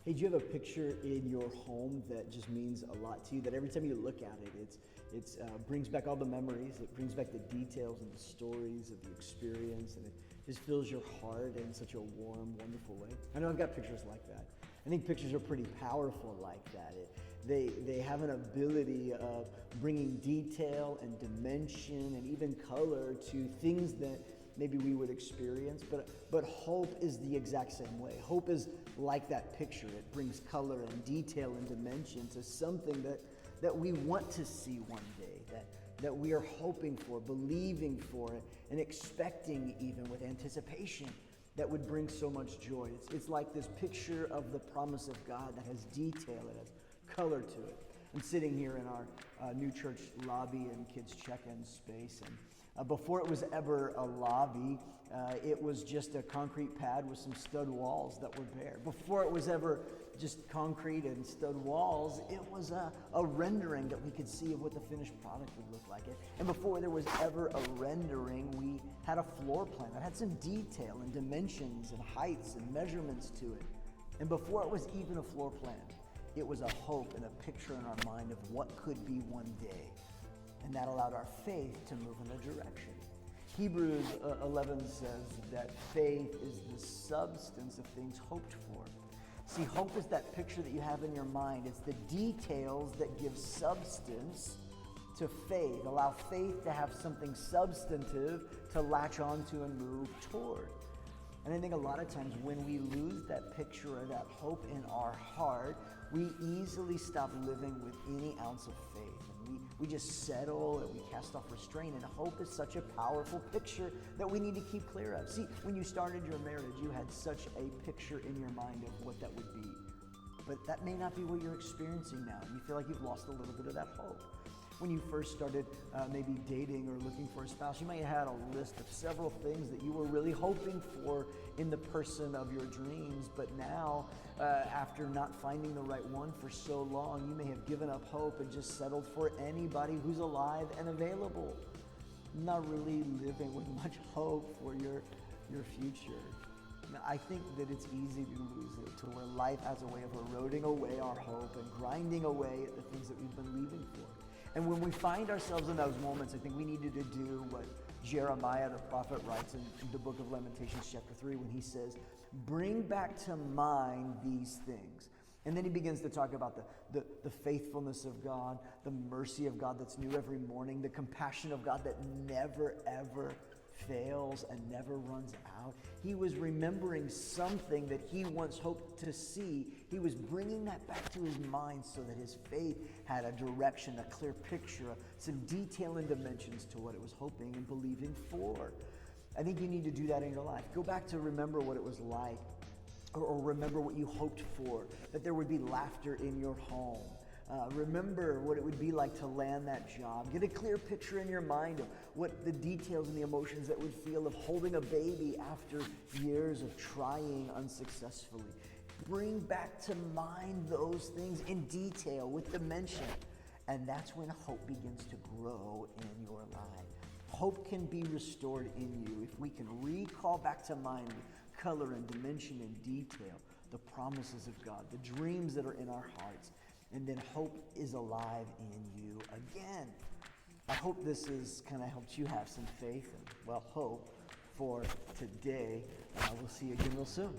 Hey, do you have a picture in your home that just means a lot to you? That every time you look at it, it brings back all the memories. It brings back the details and the stories of the experience, and it just fills your heart in such a warm, wonderful way. I know I've got pictures like that. I think pictures are pretty powerful like that. They have an ability of bringing detail and dimension and even color to things that maybe we would experience, but hope is the exact same way. Hope is like that picture. It brings color and detail and dimension to something that we want to see one day, that we are hoping for, believing for, and expecting even with anticipation that would bring so much joy. It's like this picture of the promise of God that has detail, it has color to it. I'm sitting here in our new church lobby and kids check-in space, and before it was ever a lobby, it was just a concrete pad with some stud walls that were bare. Before it was ever just concrete and stud walls, it was a rendering that we could see of what the finished product would look like. And before there was ever a rendering, we had a floor plan that had some detail and dimensions and heights and measurements to it. And before it was even a floor plan, it was a hope and a picture in our mind of what could be one day. And that allowed our faith to move in a direction. Hebrews 11 says that faith is the substance of things hoped for. See, hope is that picture that you have in your mind. It's the details that give substance to faith. Allow faith to have something substantive to latch onto and move toward. And I think a lot of times when we lose that picture or that hope in our heart, we easily stop living with any ounce of faith. And we just settle and we cast off restraint. And hope is such a powerful picture that we need to keep clear of. See, when you started your marriage, you had such a picture in your mind of what that would be. But that may not be what you're experiencing now. And you feel like you've lost a little bit of that hope. When you first started maybe dating or looking for a spouse, you might have had a list of several things that you were really hoping for in the person of your dreams. But now, after not finding the right one for so long, you may have given up hope and just settled for anybody who's alive and available. Not really living with much hope for your future. Now, I think that it's easy to lose it, to where life has a way of eroding away our hope and grinding away at the things that we've been believing for. And when we find ourselves in those moments, I think we needed to do what Jeremiah the prophet writes in the book of Lamentations chapter 3 when he says, bring back to mind these things. And then he begins to talk about the faithfulness of God, the mercy of God that's new every morning, the compassion of God that never, ever fails and never runs out. He was remembering something that he once hoped to see. He was bringing that back to his mind so that his faith had a direction, a clear picture, some detail and dimensions to what it was hoping and believing for. I think you need to do that in your life. Go back to remember what it was like, or remember what you hoped for, that there would be laughter in your home. Remember what it would be like to land that job. Get a clear picture in your mind of what the details and the emotions that would feel of holding a baby after years of trying unsuccessfully. Bring back to mind those things in detail with dimension. And that's when hope begins to grow in your life. Hope can be restored in you if we can recall back to mind with color and dimension and detail the promises of God, the dreams that are in our hearts. And then hope is alive in you again. I hope this has kind of helped you have some faith and, well, hope for today. We'll see you again real soon.